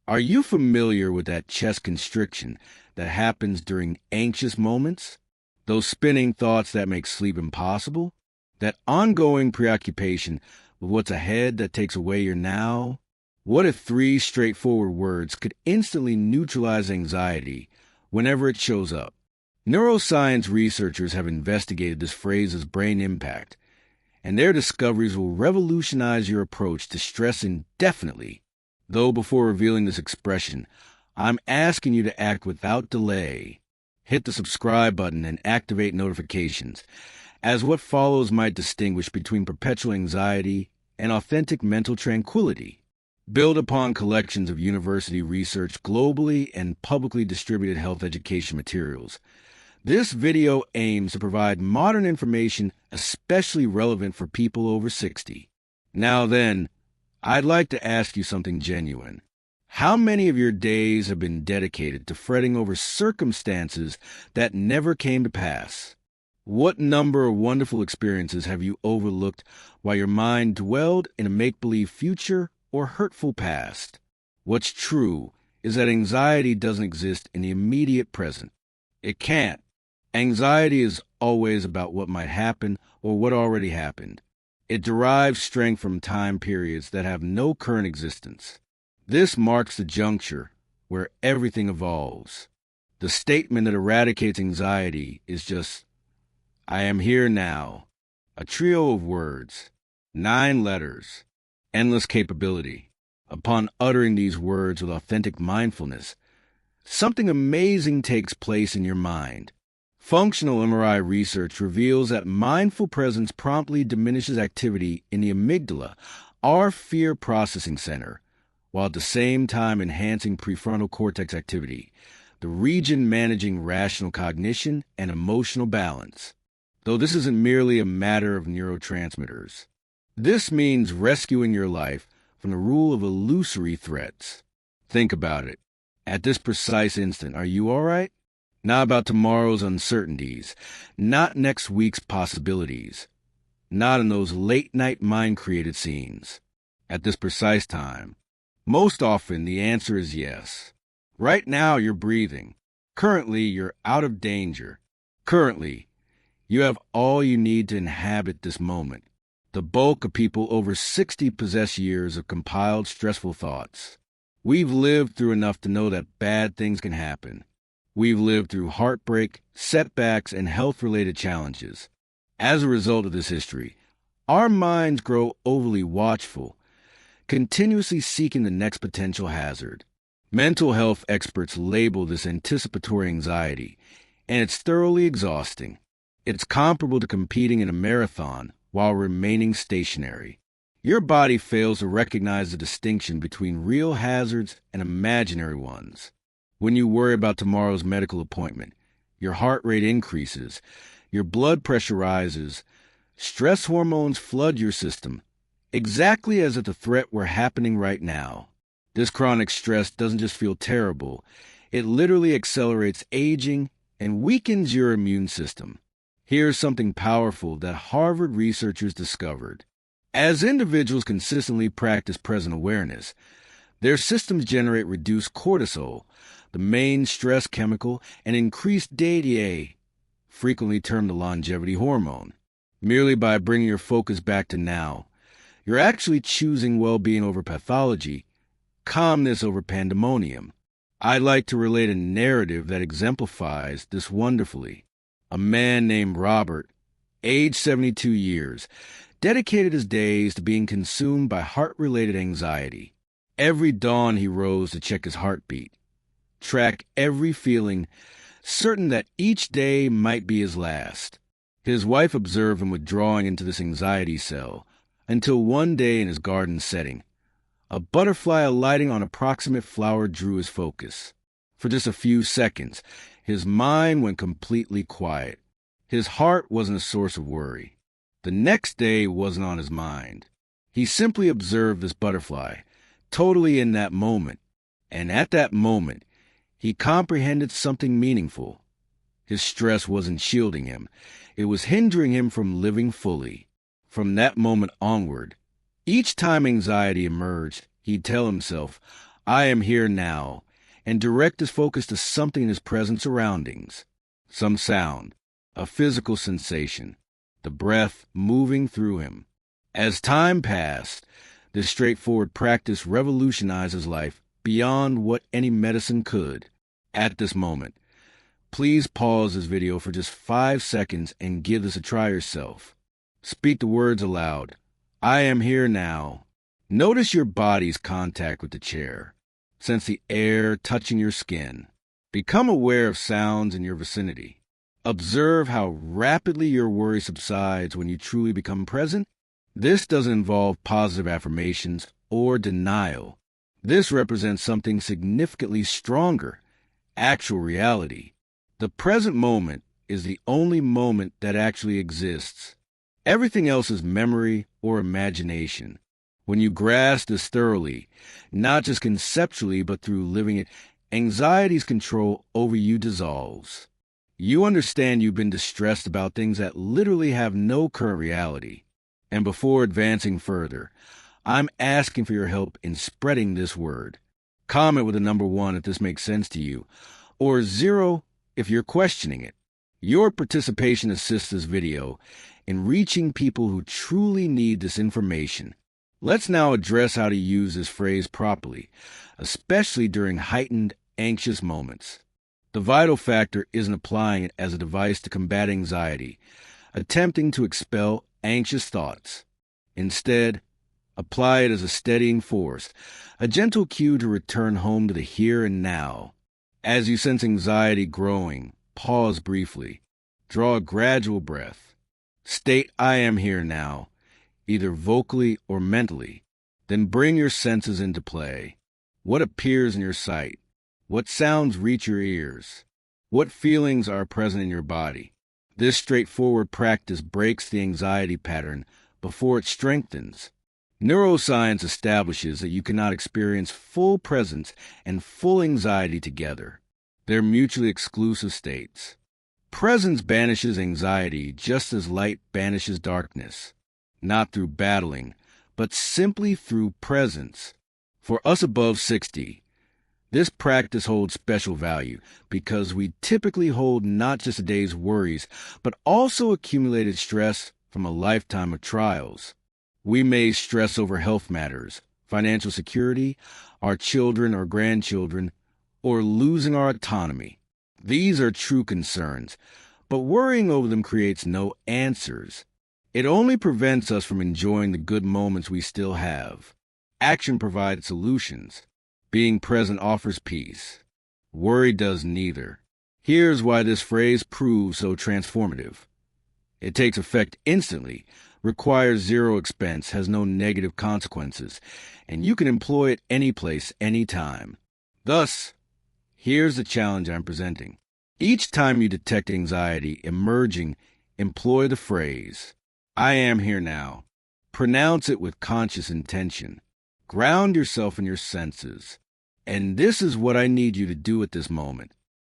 Are you familiar with that chest constriction that happens during anxious moments? Those spinning thoughts that make sleep impossible? That ongoing preoccupation with what's ahead that takes away your now? What if three straightforward words could instantly neutralize anxiety whenever it shows up? Neuroscience researchers have investigated this phrase's brain impact, and their discoveries will revolutionize your approach to stress indefinitely. Though before revealing this expression, I'm asking you to act without delay. Hit the subscribe button and activate notifications, as what follows might distinguish between perpetual anxiety and authentic mental tranquility. Build upon collections of university research globally and publicly distributed health education materials. This video aims to provide modern information especially relevant for people over 60. Now then, I'd like to ask you something genuine. How many of your days have been dedicated to fretting over circumstances that never came to pass? What number of wonderful experiences have you overlooked while your mind dwelled in a make-believe future or hurtful past? What's true is that anxiety doesn't exist in the immediate present. It can't. Anxiety is always about what might happen or what already happened. It derives strength from time periods that have no current existence. This marks the juncture where everything evolves. The statement that eradicates anxiety is just, I am here now. A trio of words, 9 letters, endless capability. Upon uttering these words with authentic mindfulness, something amazing takes place in your mind. Functional MRI research reveals that mindful presence promptly diminishes activity in the amygdala, our fear processing center, while at the same time enhancing prefrontal cortex activity, the region managing rational cognition and emotional balance. Though this isn't merely a matter of neurotransmitters. This means rescuing your life from the rule of illusory threats. Think about it. At this precise instant, are you all right? Not about tomorrow's uncertainties, not next week's possibilities, not in those late-night mind-created scenes. At this precise time, most often the answer is yes. Right now you're breathing. Currently you're out of danger. Currently, you have all you need to inhabit this moment. The bulk of people over 60 possess years of compiled stressful thoughts. We've lived through enough to know that bad things can happen. We've lived through heartbreak, setbacks, and health-related challenges. As a result of this history, our minds grow overly watchful, continuously seeking the next potential hazard. Mental health experts label this anticipatory anxiety, and it's thoroughly exhausting. It's comparable to competing in a marathon while remaining stationary. Your body fails to recognize the distinction between real hazards and imaginary ones. When you worry about tomorrow's medical appointment, your heart rate increases, your blood pressure rises, stress hormones flood your system, exactly as if the threat were happening right now. This chronic stress doesn't just feel terrible, it literally accelerates aging and weakens your immune system. Here's something powerful that Harvard researchers discovered. As individuals consistently practice present awareness, their systems generate reduced cortisol, the main stress chemical, and increased DHEA, frequently termed the longevity hormone. Merely by bringing your focus back to now, you're actually choosing well-being over pathology, calmness over pandemonium. I'd like to relate a narrative that exemplifies this wonderfully. A man named Robert, age 72 years, dedicated his days to being consumed by heart-related anxiety. Every dawn he rose to check his heartbeat, track every feeling, certain that each day might be his last. His wife observed him withdrawing into this anxiety cell, until one day in his garden setting, a butterfly alighting on a proximate flower drew his focus. For just a few seconds, his mind went completely quiet. His heart wasn't a source of worry. The next day wasn't on his mind. He simply observed this butterfly, totally in that moment, and at that moment, he comprehended something meaningful. His stress wasn't shielding him. It was hindering him from living fully. From that moment onward, each time anxiety emerged, he'd tell himself, I am here now, and direct his focus to something in his present surroundings. Some sound, a physical sensation, the breath moving through him. As time passed, this straightforward practice revolutionized his life beyond what any medicine could. At this moment, please pause this video for just 5 seconds and give this a try yourself. Speak the words aloud. I am here now. Notice your body's contact with the chair. Sense the air touching your skin. Become aware of sounds in your vicinity. Observe how rapidly your worry subsides when you truly become present. This doesn't involve positive affirmations or denial. This represents something significantly stronger, actual reality. The present moment is the only moment that actually exists. Everything else is memory or imagination. When you grasp this thoroughly, not just conceptually but through living it, anxiety's control over you dissolves. You understand you've been distressed about things that literally have no current reality. And before advancing further, I'm asking for your help in spreading this word. Comment with a number 1 if this makes sense to you, or 0 if you're questioning it. Your participation assists this video in reaching people who truly need this information. Let's now address how to use this phrase properly, especially during heightened, anxious moments. The vital factor isn't applying it as a device to combat anxiety, attempting to expel anxious thoughts. Instead, apply it as a steadying force, a gentle cue to return home to the here and now. As you sense anxiety growing, pause briefly. Draw a gradual breath. State, I am here now, either vocally or mentally. Then bring your senses into play. What appears in your sight? What sounds reach your ears? What feelings are present in your body? This straightforward practice breaks the anxiety pattern before it strengthens. Neuroscience establishes that you cannot experience full presence and full anxiety together. They're mutually exclusive states. Presence banishes anxiety just as light banishes darkness, not through battling, but simply through presence. For us above 60, this practice holds special value because we typically hold not just a day's worries, but also accumulated stress from a lifetime of trials. We may stress over health matters, financial security, our children or grandchildren, or losing our autonomy. These are true concerns, but worrying over them creates no answers. It only prevents us from enjoying the good moments we still have. Action provides solutions. Being present offers peace. Worry does neither. Here's why this phrase proves so transformative. It takes effect instantly, requires 0 expense, has no negative consequences, and you can employ it any place, anytime. Thus, here's the challenge I'm presenting. Each time you detect anxiety emerging, employ the phrase, I am here now. Pronounce it with conscious intention. Ground yourself in your senses. And this is what I need you to do at this moment.